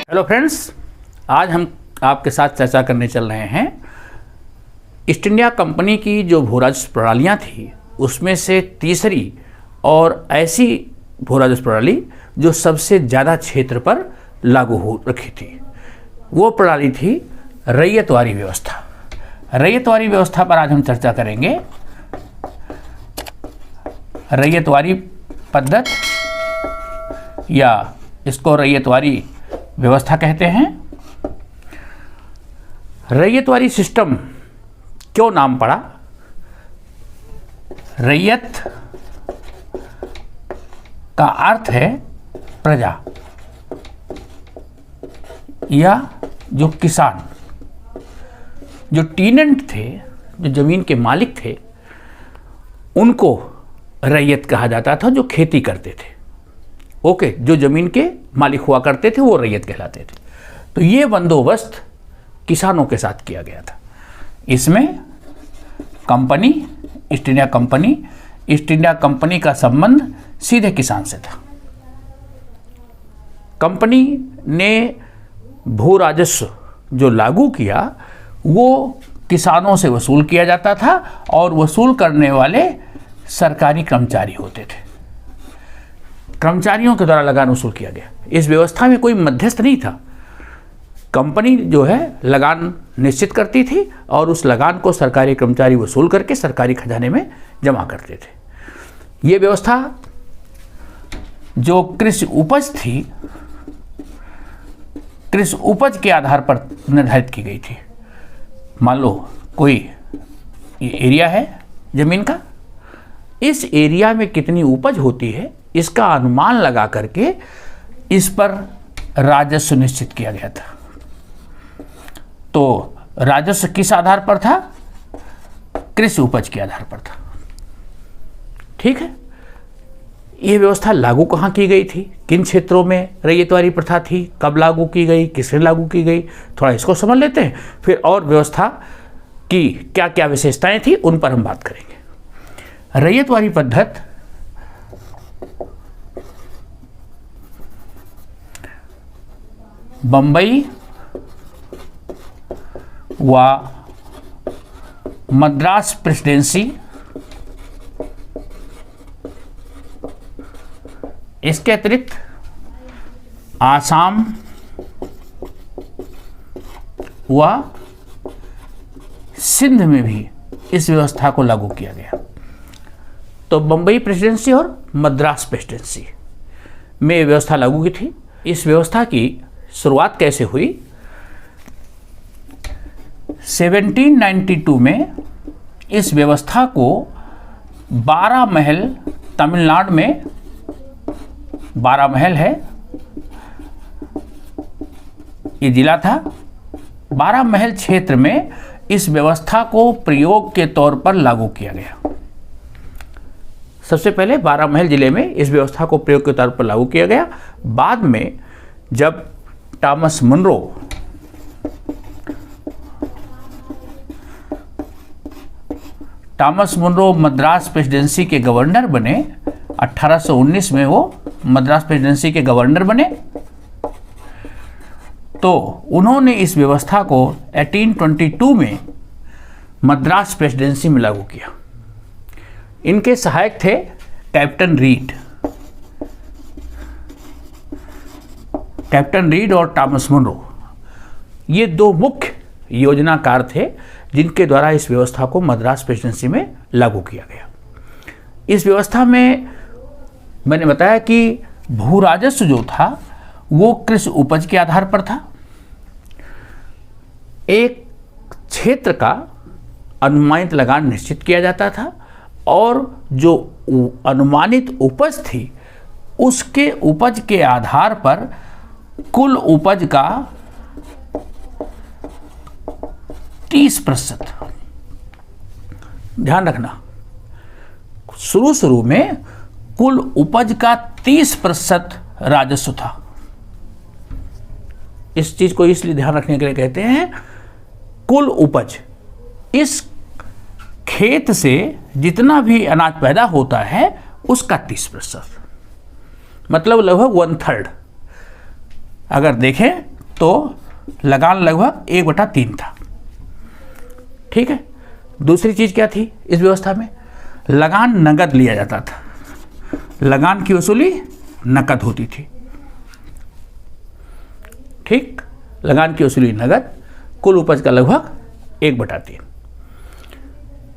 Hello friends, आज हम आपके साथ चर्चा करने चल रहे हैं ईस्ट इंडिया कंपनी की जो भू राजस्व प्रणालियाँ थी उसमें से तीसरी और ऐसी भू राजस्व प्रणाली जो सबसे ज़्यादा क्षेत्र पर लागू हो रखी थी, वो प्रणाली थी रैयतवारी व्यवस्था। रैयतवारी व्यवस्था पर आज हम चर्चा करेंगे। रैयतवारी पद्धति या इसको रैयतवारी व्यवस्था कहते हैं। रैयतवारी सिस्टम क्यों नाम पड़ा? रैयत का अर्थ है प्रजा या जो किसान, जो टीनेंट थे, जो जमीन के मालिक थे, उनको रैयत कहा जाता था, जो खेती करते थे। ओके, जो जमीन के मालिक हुआ करते थे वो रैयत कहलाते थे। तो ये बंदोबस्त किसानों के साथ किया गया था। इसमें कंपनी, ईस्ट इंडिया कंपनी का संबंध सीधे किसान से था। कंपनी ने भू राजस्व जो लागू किया वो किसानों से वसूल किया जाता था और वसूल करने वाले सरकारी कर्मचारी होते थे। कर्मचारियों के द्वारा लगान वसूल किया गया। इस व्यवस्था में कोई मध्यस्थ नहीं था। कंपनी जो है लगान निश्चित करती थी और उस लगान को सरकारी कर्मचारी वसूल करके सरकारी खजाने में जमा करते थे। ये व्यवस्था जो कृषि उपज थी, कृषि उपज के आधार पर निर्धारित की गई थी। मान लो कोई एरिया है जमीन का, इस एरिया में कितनी उपज होती है इसका अनुमान लगा करके इस पर राजस्व निश्चित किया गया था। तो राजस्व किस आधार पर था? कृषि उपज के आधार पर था। ठीक है। यह व्यवस्था लागू कहाँ की गई थी? किन क्षेत्रों में रैयतवारी प्रथा थी? कब लागू की गई? किसने लागू की गई? थोड़ा इसको समझ लेते हैं, फिर और व्यवस्था की क्या क्या विशेषताएं थी उन पर हम बात करेंगे। रैयतवारी पद्धति बंबई व मद्रास प्रेसिडेंसी, इसके अतिरिक्त आसाम व सिंध में भी इस व्यवस्था को लागू किया गया। तो बंबई प्रेसिडेंसी और मद्रास प्रेसिडेंसी में व्यवस्था लागू की थी। इस व्यवस्था की शुरुआत कैसे हुई? 1792 में इस व्यवस्था को 12 महल, तमिलनाडु में 12 महल है, ये जिला था। 12 महल क्षेत्र में इस व्यवस्था को प्रयोग के तौर पर लागू किया गया। सबसे पहले 12 महल जिले में इस व्यवस्था को प्रयोग के तौर पर लागू किया गया। बाद में जब टॉमस मुनरो मद्रास प्रेसिडेंसी के गवर्नर बने, 1819 में वो मद्रास प्रेसिडेंसी के गवर्नर बने, तो उन्होंने इस व्यवस्था को 1822 में मद्रास प्रेसिडेंसी में लागू किया। इनके सहायक थे कैप्टन रीड और टॉमस मुनरो। ये दो मुख्य योजनाकार थे जिनके द्वारा इस व्यवस्था को मद्रास प्रेसिडेंसी में लागू किया गया। इस व्यवस्था में मैंने बताया कि भू राजस्व जो था वो कृषि उपज के आधार पर था। एक क्षेत्र का अनुमानित लगान निश्चित किया जाता था और जो अनुमानित उपज थी उसके उपज के आधार पर कुल उपज का 30%, ध्यान रखना, शुरू में कुल उपज का 30% राजस्व था। इस चीज को इसलिए ध्यान रखने के लिए कहते हैं कुल उपज। इस खेत से जितना भी अनाज पैदा होता है उसका 30%। मतलब लगभग 1/3। अगर देखें तो लगान लगभग 1/3 था। ठीक है। दूसरी चीज़ क्या थी इस व्यवस्था में? लगान नगद लिया जाता था, लगान की वसूली नकद होती थी। ठीक, लगान की वसूली नगद, कुल उपज का लगभग 1/3।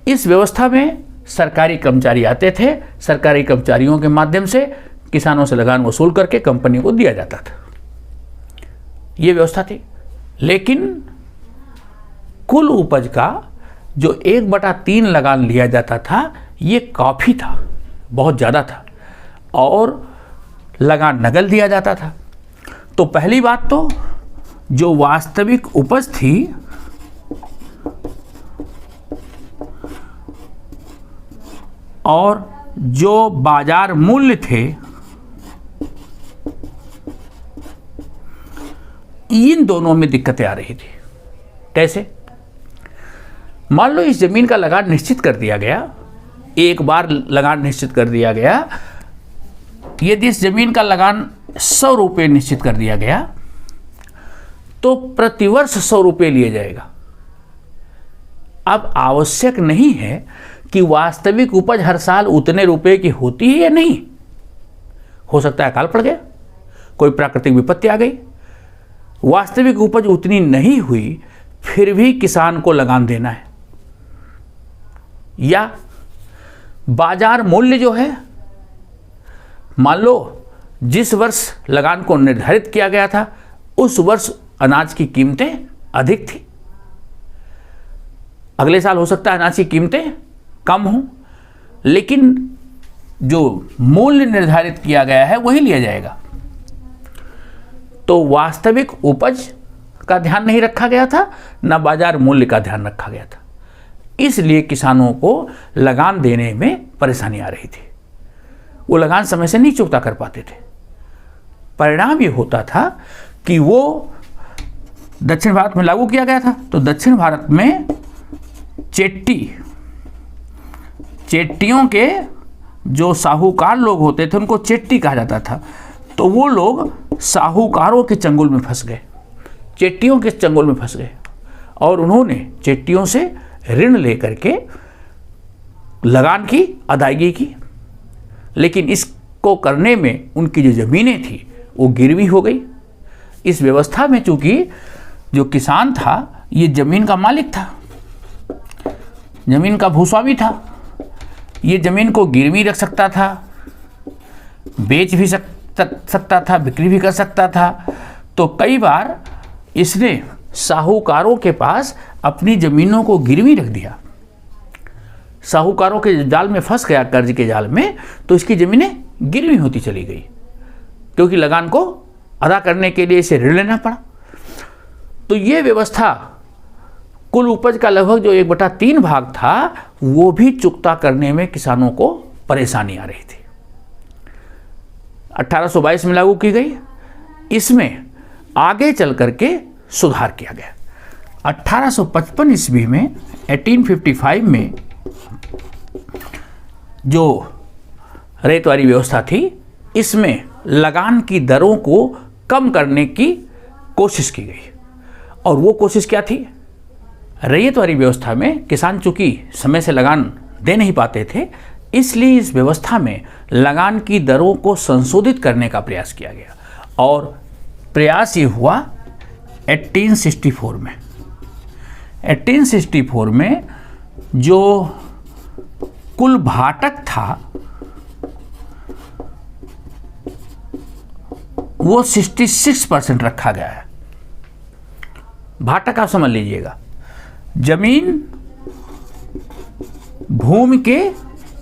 इस व्यवस्था में सरकारी कर्मचारी आते थे, सरकारी कर्मचारियों के माध्यम से किसानों से लगान वसूल करके कंपनी को दिया जाता था। ये व्यवस्था थी। लेकिन कुल उपज का जो 1/3 लगान लिया जाता था, ये काफ़ी था, बहुत ज़्यादा था, और लगान नगद दिया जाता था। तो पहली बात तो जो वास्तविक उपज थी और जो बाजार मूल्य थे, इन दोनों में दिक्कतें आ रही थी। कैसे? मान लो इस जमीन का लगान निश्चित कर दिया गया, एक बार लगान निश्चित कर दिया गया। यदि इस जमीन का लगान 100 रुपये निश्चित कर दिया गया तो प्रतिवर्ष 100 रुपये लिए जाएगा। अब आवश्यक नहीं है कि वास्तविक उपज हर साल उतने रुपए की होती है या नहीं। हो सकता है अकाल पड़ गया, कोई प्राकृतिक विपत्ति आ गई, वास्तविक उपज उतनी नहीं हुई, फिर भी किसान को लगान देना है। या बाजार मूल्य जो है, मान लो जिस वर्ष लगान को निर्धारित किया गया था उस वर्ष अनाज की कीमतें अधिक थी, अगले साल हो सकता है अनाज की कीमतें कम हो, लेकिन जो मूल्य निर्धारित किया गया है वही लिया जाएगा। तो वास्तविक उपज का ध्यान नहीं रखा गया था, न बाजार मूल्य का ध्यान रखा गया था। इसलिए किसानों को लगान देने में परेशानी आ रही थी, वो लगान समय से नहीं चुकता कर पाते थे। परिणाम ये होता था कि वो दक्षिण भारत में लागू किया गया था, तो दक्षिण भारत में चेट्टियों के जो साहूकार लोग होते थे उनको चेट्टी कहा जाता था। तो वो लोग साहूकारों के चंगुल में फंस गए, चेट्टियों के चंगुल में फंस गए, और उन्होंने चेट्टियों से ऋण लेकर के लगान की अदायगी की। लेकिन इसको करने में उनकी जो ज़मीनें थी वो गिरवी हो गई। इस व्यवस्था में चूंकि जो किसान था ये ज़मीन का मालिक था, ज़मीन का भूस्वामी था, ये ज़मीन को गिरवी रख सकता था, बेच भी सकता था, बिक्री भी कर सकता था। तो कई बार इसने साहूकारों के पास अपनी ज़मीनों को गिरवी रख दिया, साहूकारों के जाल में फंस गया, कर्ज के जाल में, तो इसकी ज़मीनें गिरवी होती चली गई, क्योंकि लगान को अदा करने के लिए इसे ऋण लेना पड़ा। तो ये व्यवस्था कुल उपज का लगभग जो 1/3 भाग था वो भी चुकता करने में किसानों को परेशानी आ रही थी। 1822 में लागू की गई। इसमें आगे चल करके सुधार किया गया। 1855 ईस्वी में 1855 में जो रेत वाली व्यवस्था थी, इसमें लगान की दरों को कम करने की कोशिश की गई। और वो कोशिश क्या थी? रैयत वाली व्यवस्था में किसान चूंकि समय से लगान दे नहीं पाते थे, इसलिए इस व्यवस्था में लगान की दरों को संशोधित करने का प्रयास किया गया। और प्रयास ये हुआ 1864 में। 1864 में जो कुल भाटक था वो 66% रखा गया है। भाटक आप समझ लीजिएगा, जमीन भूमि के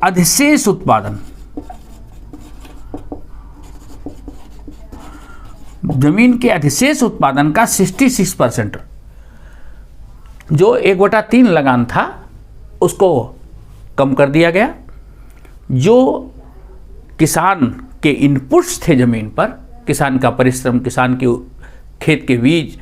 अधिशेष उत्पादन, जमीन के अधिशेष उत्पादन का 66%, जो 1/3 लगान था उसको कम कर दिया गया। जो किसान के इनपुट्स थे जमीन पर, किसान का परिश्रम, किसान के खेत के बीज,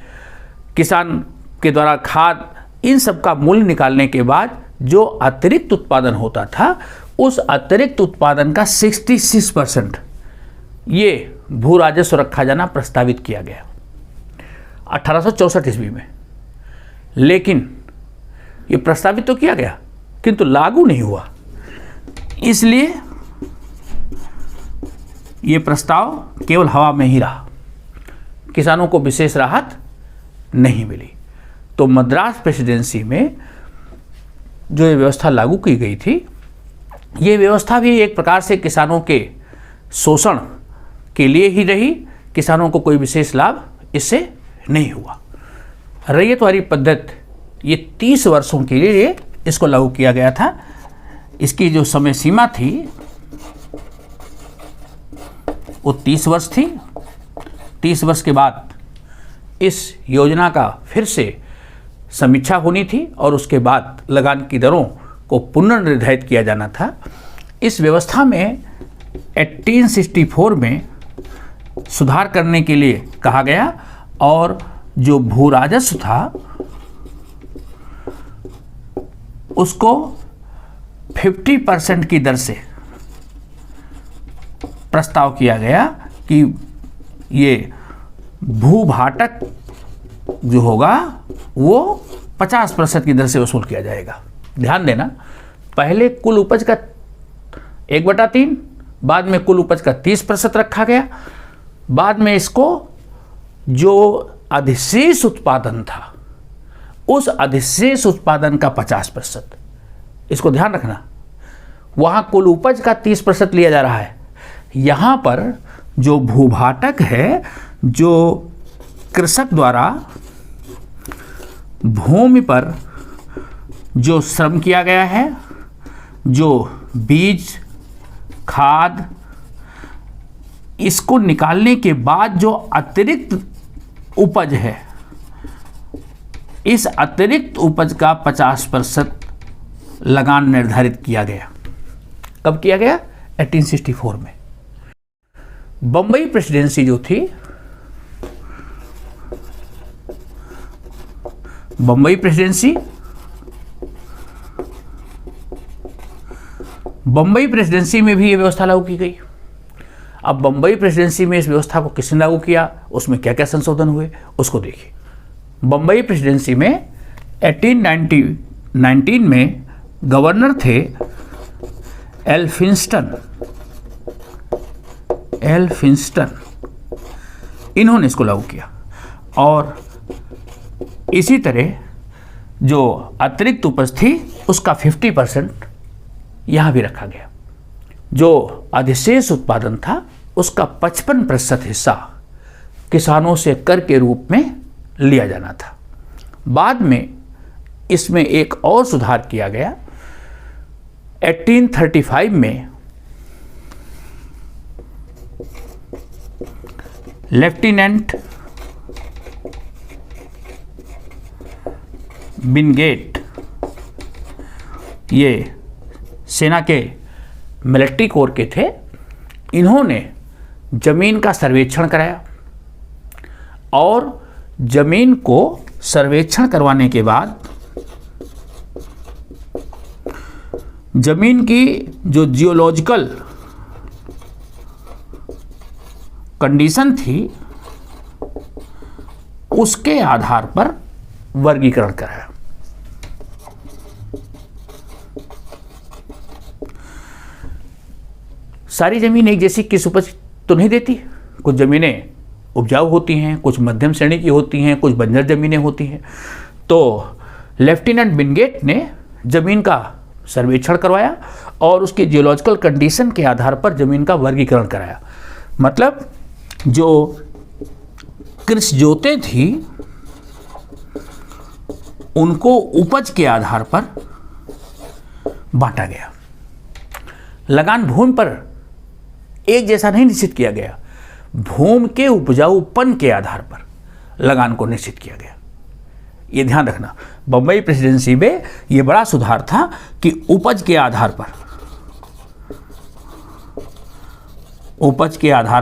किसान के द्वारा खाद, इन सब का मूल्य निकालने के बाद जो अतिरिक्त उत्पादन होता था, उस अतिरिक्त उत्पादन का 66% ये भू राजस्व रखा जाना प्रस्तावित किया गया 1864 ईस्वी में। लेकिन ये प्रस्तावित तो किया गया किंतु लागू नहीं हुआ, इसलिए ये प्रस्ताव केवल हवा में ही रहा, किसानों को विशेष राहत नहीं मिली। तो मद्रास प्रेसिडेंसी में जो ये व्यवस्था लागू की गई थी, ये व्यवस्था भी एक प्रकार से किसानों के शोषण के लिए ही रही, किसानों को कोई विशेष लाभ इससे नहीं हुआ। रैयतवारी पद्धति ये 30 वर्षों के लिए इसको लागू किया गया था। इसकी जो समय सीमा थी वो 30 वर्ष थी। 30 वर्ष के बाद इस योजना का फिर से समीक्षा होनी थी और उसके बाद लगान की दरों को पुनर्निर्धारित किया जाना था। इस व्यवस्था में 1864 में सुधार करने के लिए कहा गया और जो भू राजस्व था उसको 50% की दर से प्रस्ताव किया गया कि ये भूभाटक जो होगा वो 50% की दर से वसूल किया जाएगा। ध्यान देना, पहले कुल उपज का 1/3, बाद में कुल उपज का 30% रखा गया, बाद में इसको जो अधिशेष उत्पादन था उस अधिशेष उत्पादन का 50%, इसको ध्यान रखना। वहाँ कुल उपज का 30% लिया जा रहा है, यहाँ पर जो भूभाटक है, जो कृषक द्वारा भूमि पर जो श्रम किया गया है, जो बीज खाद, इसको निकालने के बाद जो अतिरिक्त उपज है, इस अतिरिक्त उपज का 50% लगान निर्धारित किया गया। कब किया गया? 1864 में। बंबई प्रेसिडेंसी जो थी, बंबई प्रेसिडेंसी में भी ये व्यवस्था लागू की गई। अब बंबई प्रेसिडेंसी में इस व्यवस्था को किसने लागू किया, उसमें क्या क्या संशोधन हुए उसको देखिए। बंबई प्रेसिडेंसी में 1819 में गवर्नर थे एल्फिंस्टन, इन्होंने इसको लागू किया और इसी तरह जो अतिरिक्त उपज थी उसका 50% यहाँ भी रखा गया। जो अधिशेष उत्पादन था उसका 55% हिस्सा किसानों से कर के रूप में लिया जाना था। बाद में इसमें एक और सुधार किया गया। 1835 में लेफ्टिनेंट विनगेट, ये सेना के मिलिट्री कोर के थे, इन्होंने जमीन का सर्वेक्षण कराया और जमीन को सर्वेक्षण करवाने के बाद जमीन की जो जियोलॉजिकल कंडीशन थी उसके आधार पर वर्गीकरण कराया। सारी जमीन एक जैसी किस उपज तो नहीं देती, कुछ ज़मीनें उपजाऊ होती हैं, कुछ मध्यम श्रेणी की होती हैं, कुछ बंजर ज़मीनें होती हैं। तो लेफ्टिनेंट विनगेट ने ज़मीन का सर्वेक्षण करवाया और उसकी जियोलॉजिकल कंडीशन के आधार पर ज़मीन का वर्गीकरण कराया। मतलब जो कृषि जोतें थी उनको उपज के आधार पर बांटा गया। लगान भूमि पर एक जैसा नहीं निश्चित किया गया, भूमि के उपजाऊपन के आधार पर लगान को निश्चित किया गया। ये ध्यान रखना, बंबई प्रेसिडेंसी में ये बड़ा सुधार था कि उपज के आधार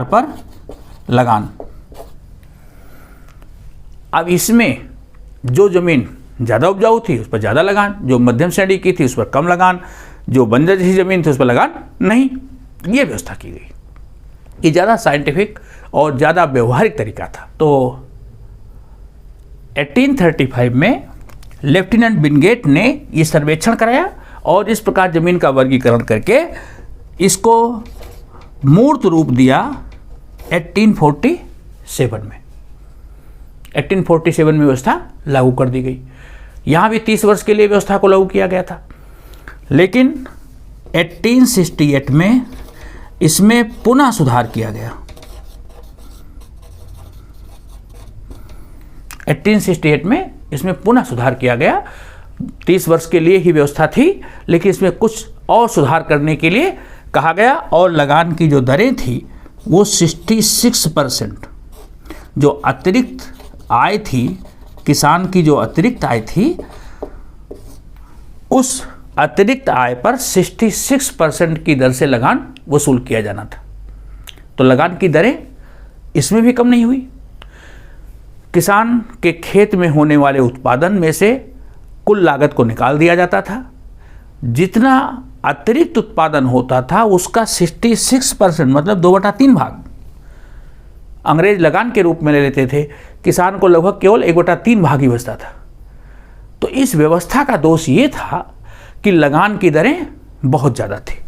पर लगान। अब इसमें जो जमीन ज़्यादा उपजाऊ थी उस पर ज़्यादा लगान, जो मध्यम श्रेणी की थी उस पर कम लगान, जो बंजर जैसी जमीन थी उस पर लगान नहीं, ये व्यवस्था की गई। ये ज़्यादा साइंटिफिक और ज़्यादा व्यवहारिक तरीका था। तो 1835 में लेफ्टिनेंट विंगेट ने ये सर्वेक्षण कराया और इस प्रकार ज़मीन का वर्गीकरण करके इसको मूर्त रूप दिया 1847 में। 1847 में व्यवस्था लागू कर दी गई। यहाँ भी 30 वर्ष के लिए व्यवस्था को लागू किया गया था, लेकिन 1868 में इसमें पुनः सुधार किया गया। 1868 में इसमें पुनः सुधार किया गया। 30 वर्ष के लिए ही व्यवस्था थी, लेकिन इसमें कुछ और सुधार करने के लिए कहा गया और लगान की जो दरें थी वो 66%, जो अतिरिक्त आय थी, किसान की जो अतिरिक्त आय थी, उस अतिरिक्त आय पर 66% की दर से लगान वसूल किया जाना था। तो लगान की दरें इसमें भी कम नहीं हुई। किसान के खेत में होने वाले उत्पादन में से कुल लागत को निकाल दिया जाता था। जितना अतिरिक्त उत्पादन होता था उसका 66% मतलब 2/3 भाग अंग्रेज लगान के रूप में ले लेते थे। किसान को लगभग केवल 1/3 भाग ही बचता था। तो इस व्यवस्था का दोष ये था कि लगान की दरें बहुत ज़्यादा थी।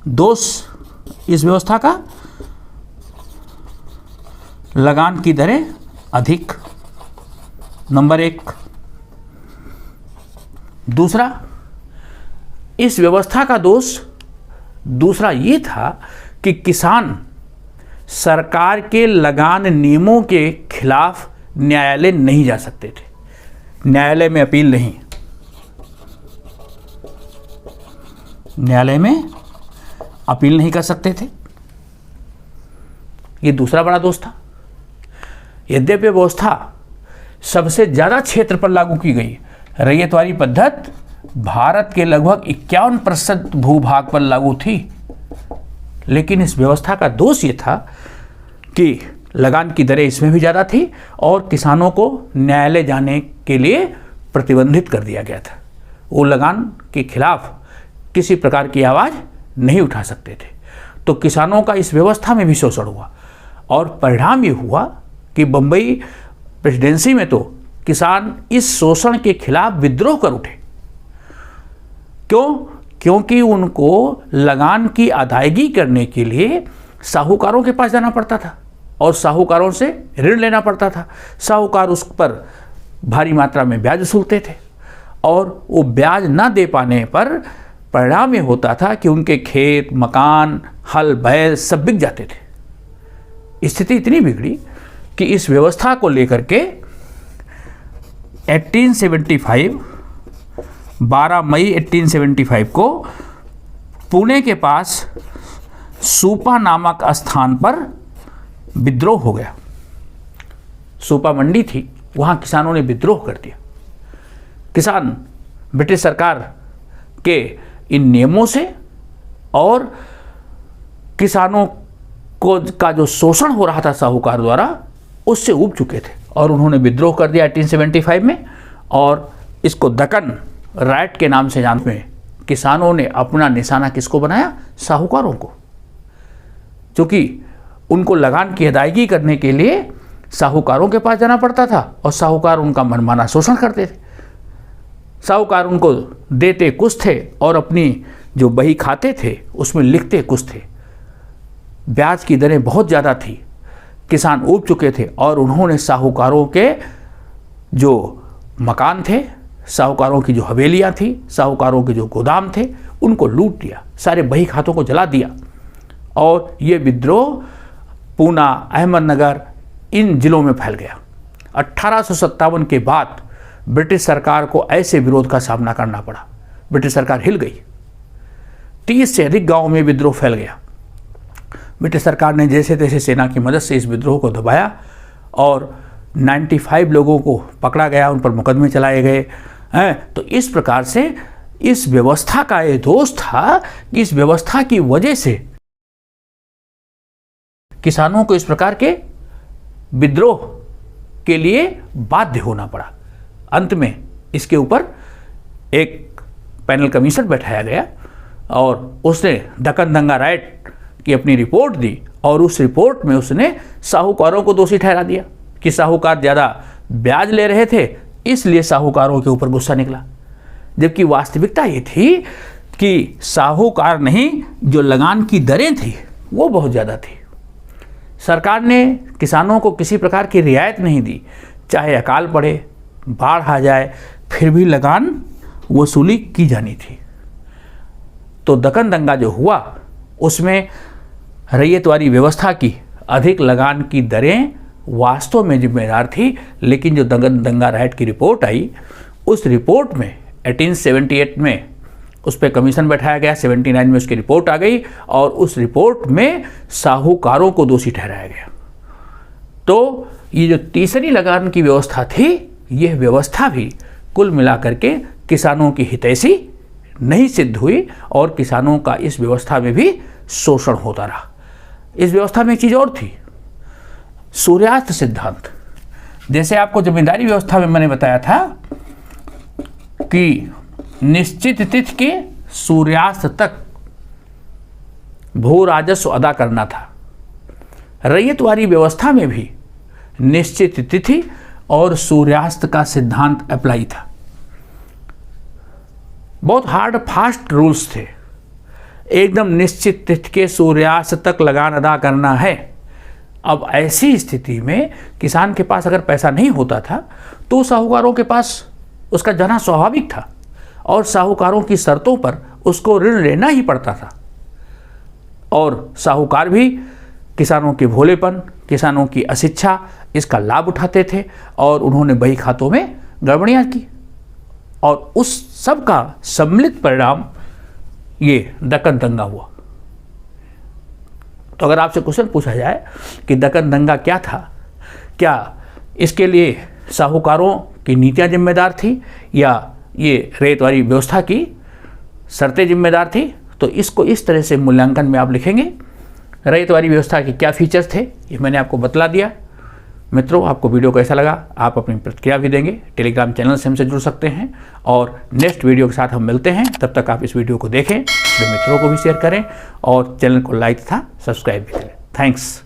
दोष इस व्यवस्था का, लगान की दरें अधिक, नंबर 1। दूसरा, इस व्यवस्था का दोष दूसरा ये था कि किसान सरकार के लगान नियमों के खिलाफ न्यायालय नहीं जा सकते थे। न्यायालय में अपील नहीं, न्यायालय में अपील नहीं कर सकते थे। ये दूसरा बड़ा दोष था। यद्यपि व्यवस्था सबसे ज़्यादा क्षेत्र पर लागू की गई, रैयतवारी पद्धति भारत के लगभग 51% भूभाग पर लागू थी, लेकिन इस व्यवस्था का दोष ये था कि लगान की दरें इसमें भी ज़्यादा थी और किसानों को न्यायालय जाने के लिए प्रतिबंधित कर दिया गया था। वो लगान के खिलाफ किसी प्रकार की आवाज़ नहीं उठा सकते थे। तो किसानों का इस व्यवस्था में भी शोषण हुआ और परिणाम ये हुआ कि बम्बई प्रेसिडेंसी में तो किसान इस शोषण के खिलाफ विद्रोह कर उठे। क्यों? क्योंकि उनको लगान की अदायगी करने के लिए साहूकारों के पास जाना पड़ता था और साहूकारों से ऋण लेना पड़ता था। साहूकार उस पर भारी मात्रा में ब्याज वसूलते थे और वो ब्याज न दे पाने पर परिणाम ये होता था कि उनके खेत, मकान, हल, बैल सब बिक जाते थे। स्थिति इतनी बिगड़ी कि इस व्यवस्था को लेकर के 1875 12 मई 1875 को पुणे के पास सूपा नामक स्थान पर विद्रोह हो गया। सूपा मंडी थी, वहाँ किसानों ने विद्रोह कर दिया। किसान ब्रिटिश सरकार के इन नियमों से और किसानों को का जो शोषण हो रहा था साहूकार द्वारा, उससे ऊब चुके थे और उन्होंने विद्रोह कर दिया 1875 में। और इसको दक्कन राइट के नाम से जानते हैं। किसानों ने अपना निशाना किसको बनाया? साहूकारों को, क्योंकि उनको लगान की अदायगी करने के लिए साहूकारों के पास जाना पड़ता था और साहूकार उनका मनमाना शोषण करते थे। साहूकार उनको देते कुछ थे और अपनी जो बही खाते थे उसमें लिखते कुछ थे। ब्याज की दरें बहुत ज़्यादा थी। किसान ऊब चुके थे और उन्होंने साहूकारों के जो मकान थे, साहूकारों की जो हवेलियां थी, साहूकारों के जो गोदाम थे, उनको लूट लिया, सारे बही खातों को जला दिया। और ये विद्रोह पूना, अहमदनगर, इन जिलों में फैल गया। 1857 के बाद ब्रिटिश सरकार को ऐसे विरोध का सामना करना पड़ा। ब्रिटिश सरकार हिल गई। 30 से अधिक गांवों में विद्रोह फैल गया। ब्रिटिश सरकार ने जैसे तैसे सेना की मदद से इस विद्रोह को दबाया और 95 लोगों को पकड़ा गया, उन पर मुकदमे चलाए गए हैं। तो इस प्रकार से इस व्यवस्था का ये दोष था कि इस व्यवस्था की वजह से किसानों को इस प्रकार के विद्रोह के लिए बाध्य होना पड़ा। अंत में इसके ऊपर एक पैनल कमीशन बैठाया गया और उसने दक्कन दंगा राइट की अपनी रिपोर्ट दी और उस रिपोर्ट में उसने साहूकारों को दोषी ठहरा दिया कि साहूकार ज़्यादा ब्याज ले रहे थे, इसलिए साहूकारों के ऊपर गुस्सा निकला। जबकि वास्तविकता ये थी कि साहूकार नहीं, जो लगान की दरें थी वो बहुत ज़्यादा थी। सरकार ने किसानों को किसी प्रकार की रियायत नहीं दी, चाहे अकाल पड़े, बाढ़ आ जाए, फिर भी लगान वसूली की जानी थी। तो दक्कन दंगा जो हुआ उसमें रैयतवारी व्यवस्था की अधिक लगान की दरें वास्तव में जिम्मेदार थी, लेकिन जो दक्कन दंगा राइट की रिपोर्ट आई, उस रिपोर्ट में 1878 में उस पर कमीशन बैठाया गया, 79 में उसकी रिपोर्ट आ गई और उस रिपोर्ट में साहूकारों को दोषी ठहराया गया। तो ये जो तीसरी लगान की व्यवस्था थी, यह व्यवस्था भी कुल मिलाकर के किसानों की हितैषी नहीं सिद्ध हुई और किसानों का इस व्यवस्था में भी शोषण होता रहा। इस व्यवस्था में एक चीज़ और थी, सूर्यास्त सिद्धांत। जैसे आपको जमींदारी व्यवस्था में मैंने बताया था कि निश्चित तिथि के सूर्यास्त तक भू राजस्व अदा करना था, रैयतवारी व्यवस्था में भी निश्चित तिथि और सूर्यास्त का सिद्धांत अप्लाई था। बहुत हार्ड फास्ट रूल्स थे, एकदम निश्चित तिथि के सूर्यास्त तक लगान अदा करना है। अब ऐसी स्थिति में किसान के पास अगर पैसा नहीं होता था तो साहूकारों के पास उसका जाना स्वाभाविक था और साहूकारों की शर्तों पर उसको ऋण लेना ही पड़ता था। और साहूकार भी किसानों के भोलेपन, किसानों की अशिक्षा, इसका लाभ उठाते थे और उन्होंने बही खातों में गड़बड़ियाँ की और उस सब का सम्मिलित परिणाम ये दक्कन दंगा हुआ। तो अगर आपसे क्वेश्चन पूछा जाए कि दक्कन दंगा क्या था, क्या इसके लिए साहूकारों की नीतियाँ जिम्मेदार थी या ये रैयतवारी व्यवस्था की शर्तें जिम्मेदार थी, तो इसको इस तरह से मूल्यांकन में आप लिखेंगे। रैयतवारी व्यवस्था के क्या फीचर्स थे ये मैंने आपको बतला दिया। मित्रों, आपको वीडियो कैसा लगा आप अपनी प्रतिक्रिया भी देंगे। टेलीग्राम चैनल से हमसे जुड़ सकते हैं और नेक्स्ट वीडियो के साथ हम मिलते हैं। तब तक आप इस वीडियो को देखें, अपने मित्रों को भी शेयर करें और चैनल को लाइक तथा सब्सक्राइब भी करें। थैंक्स।